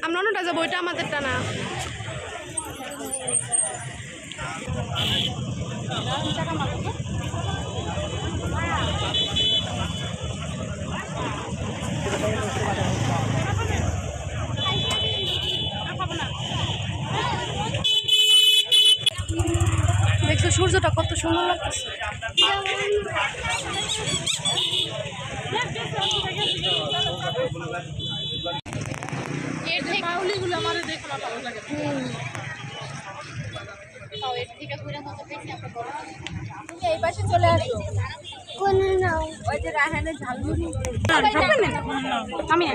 আমরা অন্যটা যাবো, ওইটা আমাদেরটা না। দেখছো সূর্যটা কত সুন্দর লাগতেছে। এই পাশে চলে আসো। ওই যে রায়হানের ঝালমুড়ি আমি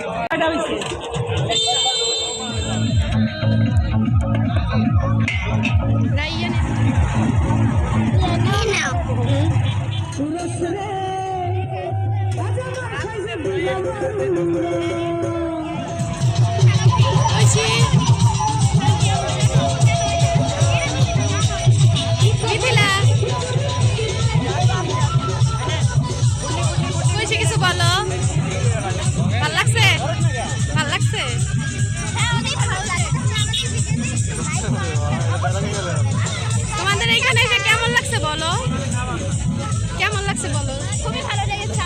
কিছু বলো, ভাল লাগছে? ভাল লাগছে? তোমাদের এখানে এসে কেমন লাগছে বলো? কেমন লাগছে বলো? খুবই ভালো লেগেছে।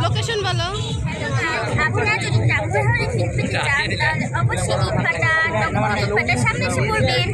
লোকেশন বলো। আপনারা যদি টাঙ্গুয়ার ফিরতে চান তাহলে অবশ্যই ইটভাটা সামনে এসে পড়বেন।